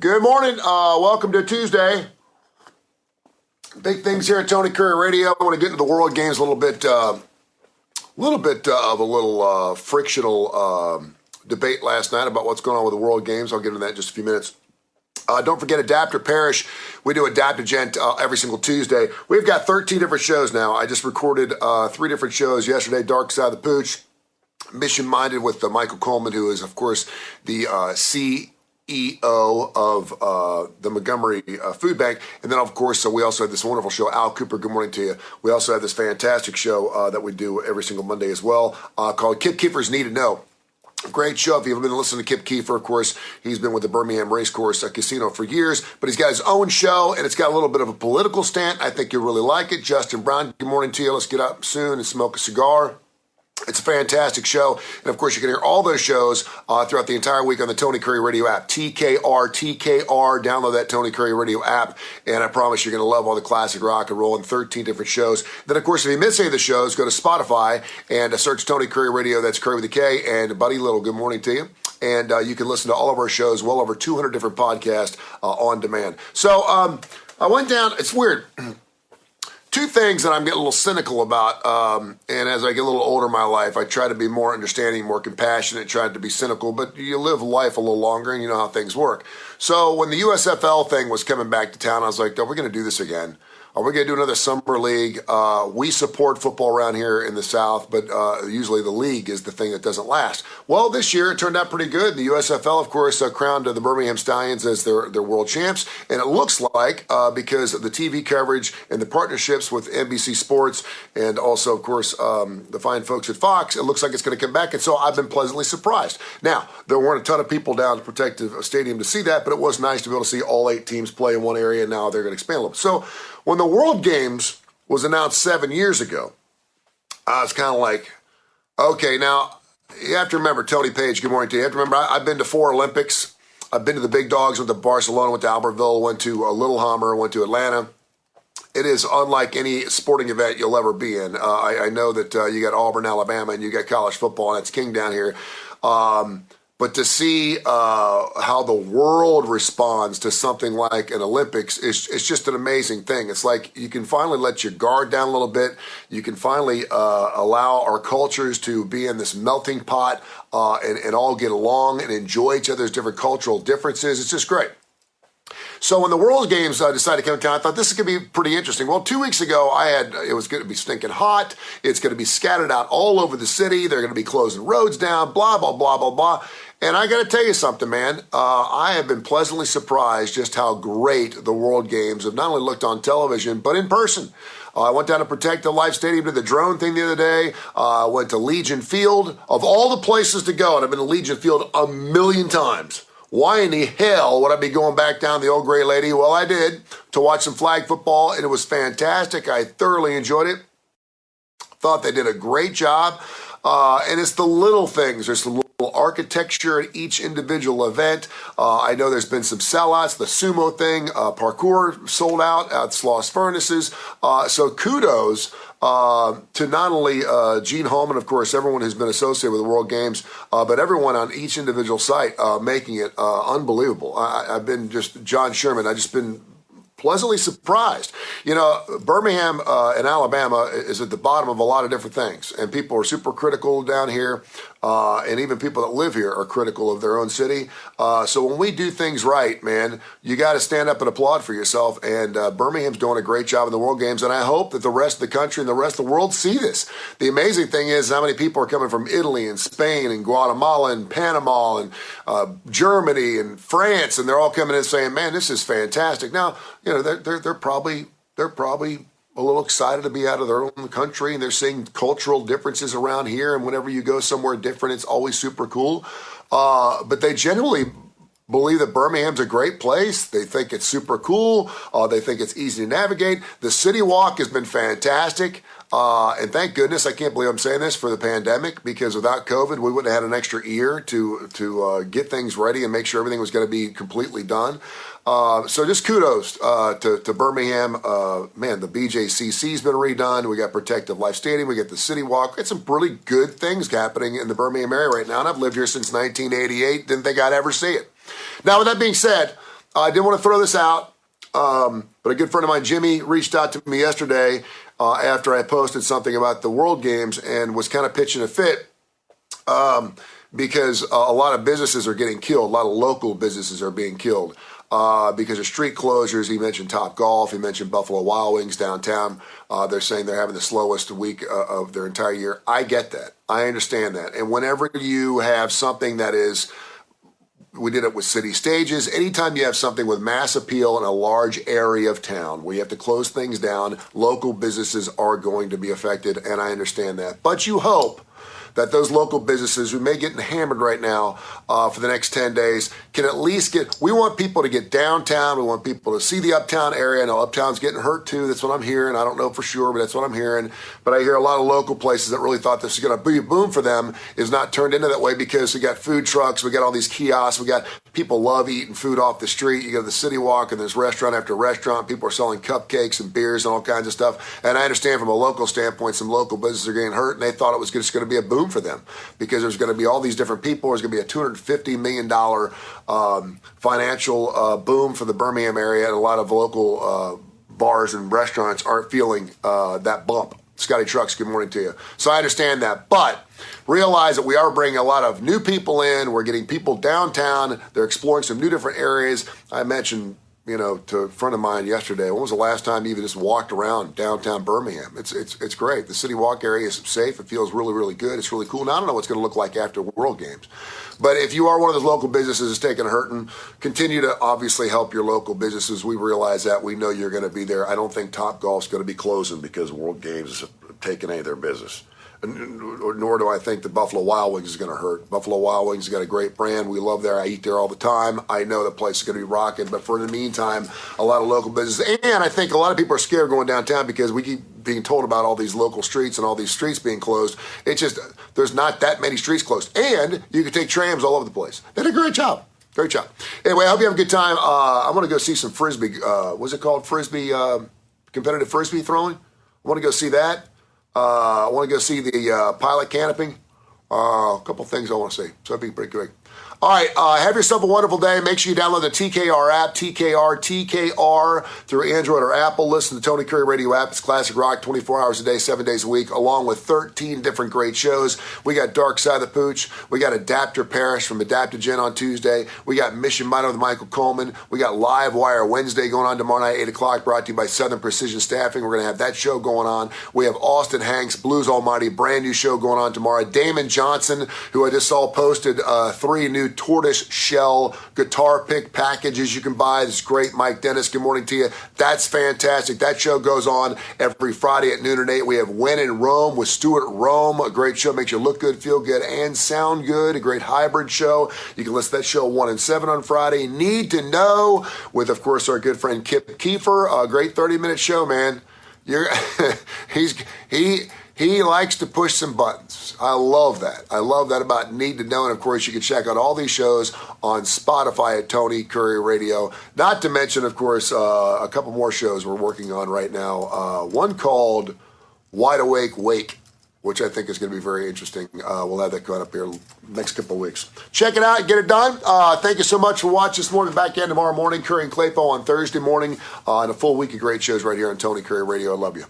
Good morning. Welcome to Tuesday. Big things here at Tony Kurre Radio. I want to get into the World Games a little bit of a frictional debate last night about what's going on with the World Games. I'll get into that in just a few minutes. Don't forget Adapt or Perish. We do Adaptogent every single Tuesday. We've got 13 different shows now. I just recorded 3 different shows yesterday. Dark Side of the Pooch, Mission Minded with Michael Coleman, who is, of course, the CEO of the Montgomery Food Bank. And then, of course, we also have this wonderful show, Al Cooper, good morning to you. We also have this fantastic show that we do every single Monday as well called Kip Keefer's Need to Know. Great show. If you've been listening to Kip Keefer, of course, he's been with the Birmingham Racecourse Casino for years, but he's got his own show, and it's got a little bit of a political slant. I think you'll really like it. Justin Brown, good morning to you. Let's get up soon and smoke a cigar. It's a fantastic show. And, of course, you can hear all those shows throughout the entire week on the Tony Kurre Radio app. TKR. Download that Tony Kurre Radio app, and I promise you're going to love all the classic rock and roll and 13 different shows. Then, of course, if you miss any of the shows, go to Spotify and search Tony Kurre Radio. That's Kurre with a K. And Buddy Little, good morning to you. And you can listen to all of our shows, well over 200 different podcasts on demand. So I went down. It's weird. 2 things that I'm getting a little cynical about, and as I get a little older in my life, I try to be more understanding, more compassionate, try to be cynical, but you live life a little longer and you know how things work. So when the USFL thing was coming back to town, I was like, are we going to do this again? Are we going to do another summer league? We support football around here in the South, but usually the league is the thing that doesn't last. Well, this year it turned out pretty good. The USFL, of course, crowned the Birmingham Stallions as their world champs. And it looks like, because of the TV coverage and the partnerships with NBC Sports and also, of course, the fine folks at Fox, it looks like it's going to come back. And so I've been pleasantly surprised. Now, there weren't a ton of people down at Protective Stadium to see that, but it was nice to be able to see all 8 teams play in one area, and now they're going to expand a little bit. So when the World Games was announced 7 years ago, I was kind of like, okay, now you have to remember, Tony Page, good morning to you. You have to remember, I've been to 4 Olympics. I've been to the big dogs, went to Barcelona, went to Albertville, went to Lillehammer, went to Atlanta. It is unlike any sporting event you'll ever be in. I know that you got Auburn, Alabama, and you got college football, and it's king down here. But to see how the world responds to something like an Olympics is just an amazing thing. It's like you can finally let your guard down a little bit. You can finally allow our cultures to be in this melting pot and all get along and enjoy each other's different cultural differences. It's just great. So when the World Games decided to come to town, I thought this is going to be pretty interesting. Well, 2 weeks ago, it was going to be stinking hot. It's going to be scattered out all over the city. They're going to be closing roads down, blah, blah, blah, blah, blah. And I got to tell you something, man. I have been pleasantly surprised just how great the World Games have not only looked on television, but in person. I went down to Protective Life Stadium, did the drone thing the other day. I went to Legion Field. Of all the places to go, and I've been to Legion Field a million times. Why in the hell would I be going back down the old gray lady? Well, I did, to watch some flag football, and it was fantastic. I thoroughly enjoyed it. Thought they did a great job. And it's the little things. There's some little architecture at each individual event. I know there's been some sellouts. The sumo thing, parkour sold out at Sloss Furnaces. So kudos to not only Gene Holman, of course, everyone who's been associated with the World Games, but everyone on each individual site making it unbelievable. I've been just John Sherman. I've just been pleasantly surprised. You know, Birmingham in Alabama is at the bottom of a lot of different things, and people are super critical down here, and even people that live here are critical of their own city. So when we do things right, man, you got to stand up and applaud for yourself, and Birmingham's doing a great job in the World Games, and I hope that the rest of the country and the rest of the world see this. The amazing thing is how many people are coming from Italy and Spain and Guatemala and Panama and Germany and France, and they're all coming in saying, man, this is fantastic. Now, you know, they're probably a little excited to be out of their own country, and they're seeing cultural differences around here. And whenever you go somewhere different, it's always super cool. But they generally believe that Birmingham's a great place. They think it's super cool. They think it's easy to navigate. The City Walk has been fantastic. And thank goodness, I can't believe I'm saying this, for the pandemic, because without COVID, we wouldn't have had an extra year to get things ready and make sure everything was going to be completely done. So just kudos to Birmingham. Man, the BJCC's been redone. We got Protective Life Stadium. We got the City Walk. Got some really good things happening in the Birmingham area right now, and I've lived here since 1988. Didn't think I'd ever see it. Now, with that being said, I did want to throw this out, but a good friend of mine, Jimmy, reached out to me yesterday after I posted something about the World Games and was kind of pitching a fit because a lot of businesses are getting killed. A lot of local businesses are being killed because of street closures. He mentioned Top Golf. He mentioned Buffalo Wild Wings downtown. They're saying they're having the slowest week of their entire year. I get that. I understand that. And whenever you have something that is, we did it with city stages. Anytime you have something with mass appeal in a large area of town where you have to close things down, local businesses are going to be affected, and I understand that. But you hope that those local businesses who may get hammered right now for the next 10 days can at least get, we want people to get downtown. We want people to see the uptown area. I know uptown's getting hurt too. That's what I'm hearing. I don't know for sure, but that's what I'm hearing. But I hear a lot of local places that really thought this was going to be a boom for them is not turned into that way because we got food trucks, we got all these kiosks, we got people love eating food off the street. You go to the City Walk and there's restaurant after restaurant. People are selling cupcakes and beers and all kinds of stuff. And I understand from a local standpoint, some local businesses are getting hurt and they thought it was just going to be a boom for them because there's going to be all these different people. There's going to be a $250 million financial boom for the Birmingham area, and a lot of local bars and restaurants aren't feeling that bump. Scotty Trucks, good morning to you. So I understand that, but realize that we are bringing a lot of new people in. We're getting people downtown. They're exploring some new different areas. I mentioned, to a friend of mine yesterday, when was the last time you even just walked around downtown Birmingham? It's great. The City Walk area is safe. It feels really, really good. It's really cool. Now, I don't know what's going to look like after World Games. But if you are one of those local businesses that's taking a hurting, continue to obviously help your local businesses. We realize that. We know you're going to be there. I don't think Top Golf's going to be closing because World Games is taking any of their business. Nor do I think the Buffalo Wild Wings is going to hurt. Buffalo Wild Wings has got a great brand. We love there. I eat there all the time. I know the place is going to be rocking. But for the meantime, a lot of local businesses. And I think a lot of people are scared going downtown because we keep being told about all these local streets and all these streets being closed. It's just, there's not that many streets closed. And you can take trams all over the place. They did a great job. Great job. Anyway, I hope you have a good time. I want to go see some Frisbee. What's it called? Frisbee, competitive Frisbee throwing. I want to go see that. I want to go see the pilot canoping. A couple things I want to see. So that'd be pretty great. All right, have yourself a wonderful day. Make sure you download the TKR app, TKR through Android or Apple. Listen to the Tony Kurre Radio app. It's classic rock, 24 hours a day, 7 days a week, along with 13 different great shows. We got Dark Side of the Pooch. We got Adapter Parish from Adaptogen on Tuesday. We got Mission Minor with Michael Coleman. We got Live Wire Wednesday going on tomorrow night, 8 o'clock, brought to you by Southern Precision Staffing. We're going to have that show going on. We have Austin Hanks, Blues Almighty, brand new show going on tomorrow. Damon Johnson, who I just saw posted 3 new tortoise shell guitar pick packages you can buy. This is great. Mike Dennis, good morning to you. That's fantastic. That show goes on every Friday at noon and 8. We have When in Rome with Stuart Rome, a great show. Makes you look good, feel good, and sound good. A great hybrid show. You can listen to that show 1 and 7 on Friday. Need to Know with, of course, our good friend Kip Kiefer. A great 30-minute show, man. He likes to push some buttons. I love that. I love that about Need to Know. And, of course, you can check out all these shows on Spotify at Tony Kurre Radio. Not to mention, of course, a couple more shows we're working on right now. One called Wide Awake Wake, which I think is going to be very interesting. We'll have that coming up here next couple of weeks. Check it out and get it done. Thank you so much for watching this morning. Back in tomorrow morning. Kurre and Claypo on Thursday morning. And a full week of great shows right here on Tony Kurre Radio. I love you.